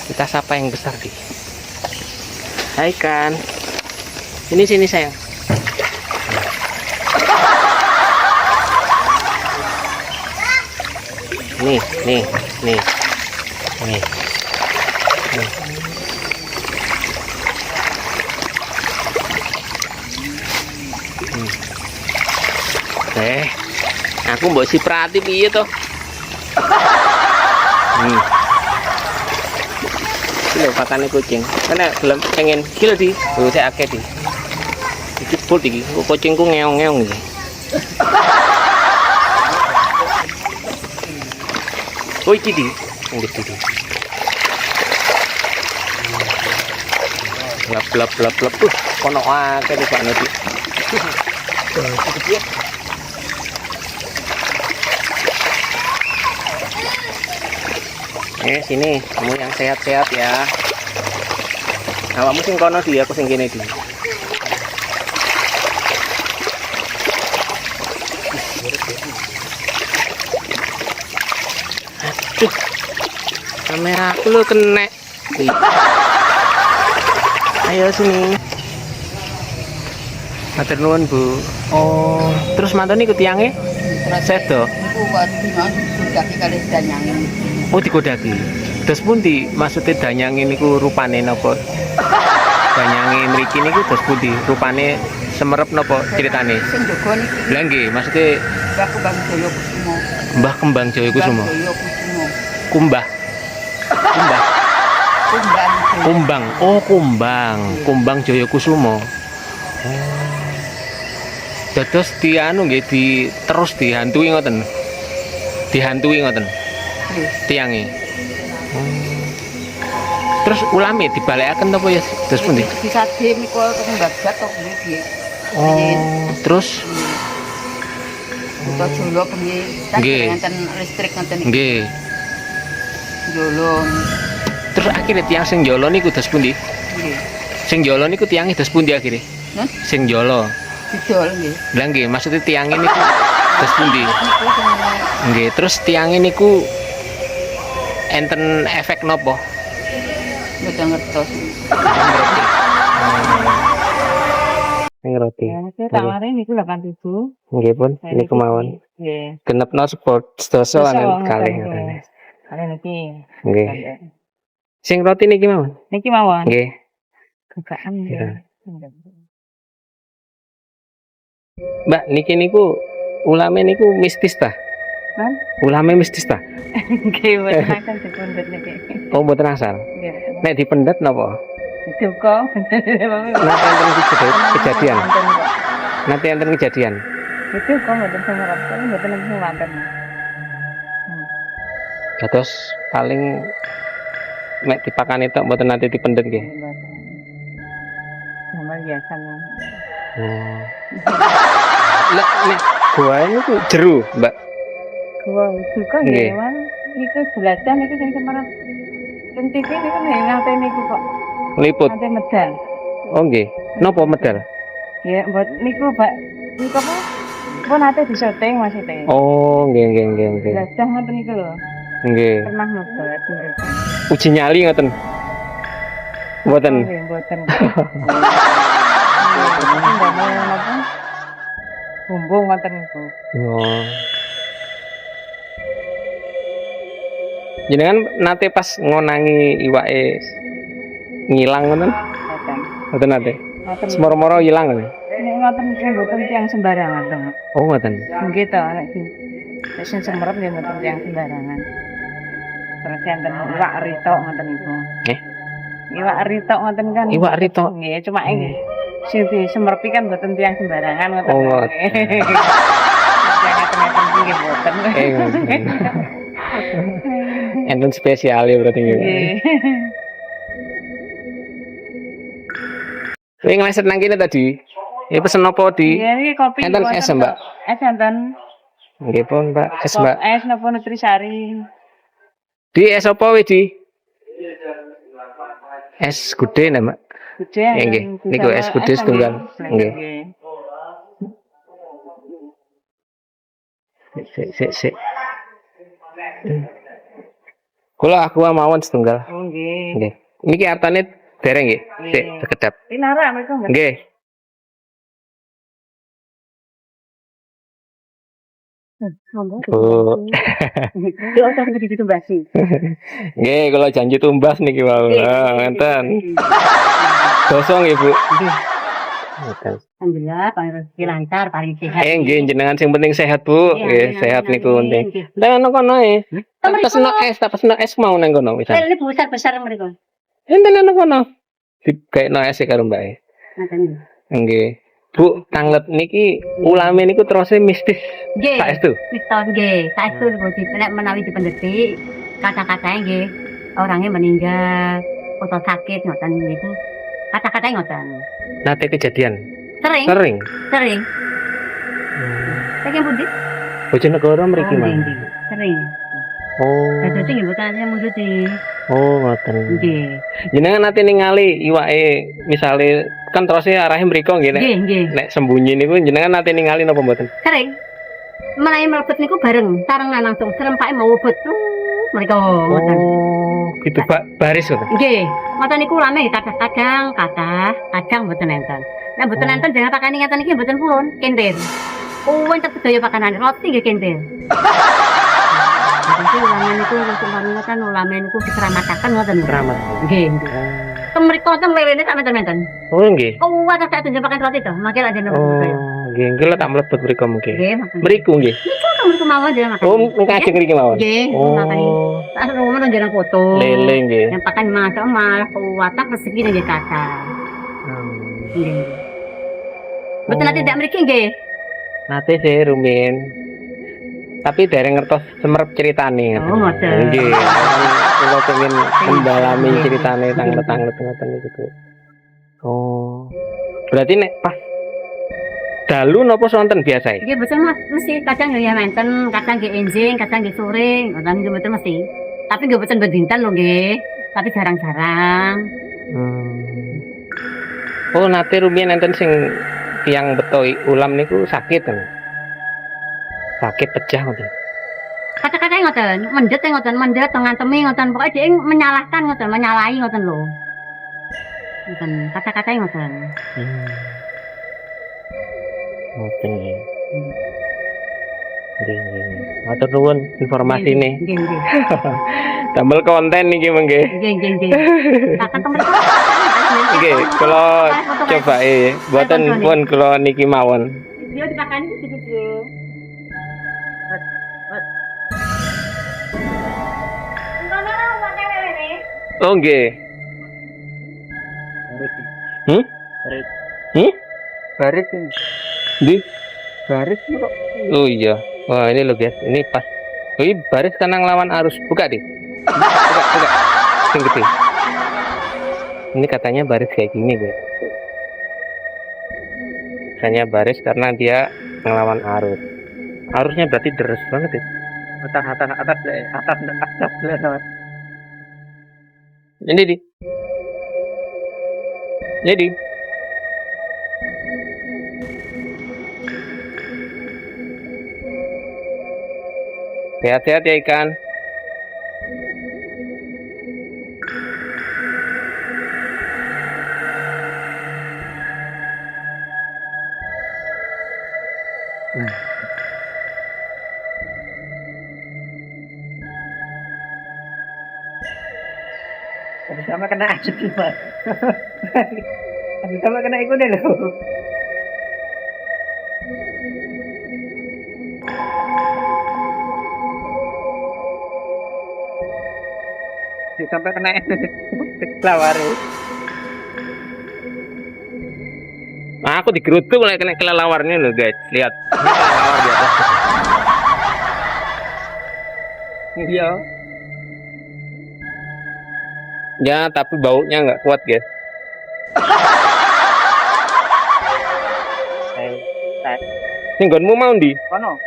Kita sapa yang besar di. Hai kan. Sini sayang. Nih. Aku mbok si Prati piye to? Lho pakane kucing. Karena belum pengen kilo di. Tuh saya akeh di. Iki full iki. Kucingku ngeong-ngeong iki. Oh iki di. Ngerti di. Lap. Kono akeh di Pak Nedi. Sini, kamu yang sehat-sehat ya. Awakmu sing kono di, aku sing kene di. Aduh, kamera aku lo kena. Ayo sini. Matur nuwun Bu. Oh, terus mantan ikut tiangnya? Sedo. Iku kok dikaki kali danyangin. Oh digodaki. Terus pundi maksudnya danyangin niku rupane napa? Danyangin mriki niku terus pundi rupane semerep napa ceritane? Sing jaga niki. Lah nggih, maksudnya Mbah Kembang Jaya Kusumo. Mbah Kembang Jaya Kusumo. Kumbah. Kumbang. Oh, Kumbang Jaya Kusumo. Dados dianu nggih terus dihantui ngoten. Dihantui ngoten. Tiange. Terus ulame dibalekaken apa ya? Terus pundi? Bisa niku kembabjat to piye. Oh, terus Kota Jolo piye? Kan listrik ngoten iki. nggih. Jolo. Terus akhirnya tiang sing jolo niku terus pundi? Nggih. Sing jolo niku tiange terus pundi akhirnya? Sing jolo. Didol nggih. Lah nggih, maksudnya tiange niku terus pundi? Nggih, terus tiange niku enten efek nopo? Mboten ngertos. Ngerti. Ya, saya tawarin niku 8.000. Nggih pun, niku mawon. Nggih. Genepno sport sedasa lan kalih. Kali niki. Nggih. Sing roti niki mawon. Niki mawon. Nggih. Kegaan Ya. Mbak, niki niku ulame niku mistis ta? Kan? Ulame mistis ta? Nggih, mboten akan dipundet niki. Oh, mboten asal. Nggih. Nek dipendet napa? Duka. Nanti enten kejadian. Nanti enten kejadian. Itu kok mboten semerap, mboten nemu wonten. Terus paling mek dipakani tok mboten nanti dipendet nggih. Nama biasa kan. Oh. Lah nek goa niku jeru, Mbak. Gua duka nggih, Mas. Iku jelasan itu sing semerap. Sing TV niku nek ngate niku kok. Liput. Ngate medal. Oh nggih. Napa medal? Ya, mbot niku, Pak. Niku apa? Pun ate di syuting maksudnya. Oh, nggih. Jelasan ngoten niku lho. Nggih. Pernah ngebat mereka. Uji nyali ngoten. Mboten. Nggih, mboten. Nggak mau napa? Bumbung ngoten niku. Oh. Jenengan nate pas ngonangi iwake ngilang ngoten? Ngoten. Mboten nate. Ngoten. Semoro-moro ilang ngoten. Nek ngoten sing mboten tiyang sembarangan to. Oh, ngoten. Nggih to, nek sing semerep nggih mboten tiyang sembarangan. Terus enten iwak ritok ngoten niku. Nggih. Iwak ritok ngoten kan. Iwak ritok. Nggih, cuma nggih. Sing disemerepi kan mboten tiyang sembarangan ngoten. Oh, ngoten. Ngeten-ngeten nggih mboten. Ngoten. Enten spesial ya berarti nggih. Nggih. Kowe ngleset nang kene tadi. Ya pesen apa di? Iya, iki kopi. Enten es, Mbak. Es enten. Nggih pun, Mbak. Es, Mbak. Es napa Nutrisari. Di es apa wis di? Es gede nah, Mbak. Gede. Nggih. Niku es gede setunggal. Nggih. Sik. Kula aku mawon setunggal. Oh nggih. Nggih. Niki artane dereng nggih. Sik Nggih. sekedap. Pinara mereka enggak. Nggih. Monggo. Bu. Yo tak ditumbasi. Nggih, kula janji tumbas niki wau. Ngenten. Doso nggih, Bu. Ngeten. Alhamdulillah paling rezeki lancar, paling sehat. Nggih, jenengan sing penting sehat, Bu. Iya, Nggih, amin, sehat amin, niku penting. amin. Nang kono ae. Tak Mereka- pesno es mau nang kono pisan. Ini besar mereka. Enten nang kono. Dikaitno es karo Mbak e. Ngaten. Nggih. Bu, tanglet niki ulame niku terus mistis. Nggih. Saestu. Miston nggih. Saestu niku nek menawi dipendheti kata-katanya nggih orangnya meninggal atau sakit ngoten niku. Kata-katanya ngoten. Nate kejadian. Sering, Sering. sering. Saking pundi? Bojonegoro mriki Oh, mah. nggih, nggih. Sering. Oh. Dadi nggih boten saya mundur di. Oh, ngoten. Nggih. Jenengan nate ningali iwake misale kan terus arahe mriko nggih nek Nggih, nggih. nek sembunyi niku jenengan nate ningali napa mboten? Sering. Menawi mlebet niku bareng, sarengan langsung serempake mau betul. Mereka ngoten. Oh, gitu baris ngoten. Nggih, ngoten niku lame kadang-kadang kadang mboten enten. Nek mboten Oh. enten jangan pakani ngeten iki mboten purun, kentir. Wonten sedaya pakanan roti nggih kentir. Tapi ulama niku untuk ngoten ulama niku dikeramataken ngoten. Keramat. Nggih, nggih. Temriko teng lelene sak menten-menten. Oh, nggih. Kuwat sak tunjuk pakai roti to, mangke lak jeneng saya. Oh, nggih, nggih lho tak mlebet mriko mungkin. Nggih, makan. Mriku nggih. Temriko mawon jeneng makan. Oh, ngajeng mriki mawon. Nggih, makan. Oh, Tak rumah jeneng foto. lele nggih. Yang pakai masak malah kuat tak rezeki nggih kata. Nggih. Betul nanti tidak mriki nggih. Nate sih rumin. Tapi dereng ngertos semerep ceritane Oh, ngoten. Nggih. Kula pengen mendalami ceritane tanglet-tanglet ngoten niku. Oh. Berarti nek pas dalu napa sonten biasa? Nggih betul Mas, mesti kadang ya menten, kadang nggih enjing, kadang nggih sore, ngoten nggih betul mesti. Tapi nggih boten bedinten lho nggih. Tapi jarang-jarang. Oh, nate rumiyin enten sing tiyang beto ulam niku sakit kan. Sakit pecah ngoten. Kata-kata ngoten, mendet ngantemi ngoten, pokoke dhek menyalahkan ngoten, menyalahi ngoten lho. Ngoten, kata-kata ngoten. Ngoten nggih. Nggih. Matur nuwun informasine. Nggih, nggih. Damel konten niki mengke. Nggih. Tak ketemu. Nggih, kula cobake mboten pun kula niki mawon. Dia dipakani gitu. Oh nggih. Baris Di. baris kok. Oh iya. Wah, ini loh guys, ini pas. Oh, ini baris karena ngelawan arus. Buka deh. Buka. Sing gede. Ini katanya baris kayak gini, guys. Katanya baris karena dia ngelawan arus. Arusnya berarti deres banget ya. Atas. Ini di. Jadi. Sehat-sehat ya ikan. Sama kena aja Mas. Sama kena ikut deh lo. Sampai kena lawari. Nah, aku digerutu mulai kena kelelawarnya loh guys. Lihat. Ini kelelawar di atas. Iya. Ya, tapi baunya nggak kuat guys. Ini nggonmu mau di? Kono.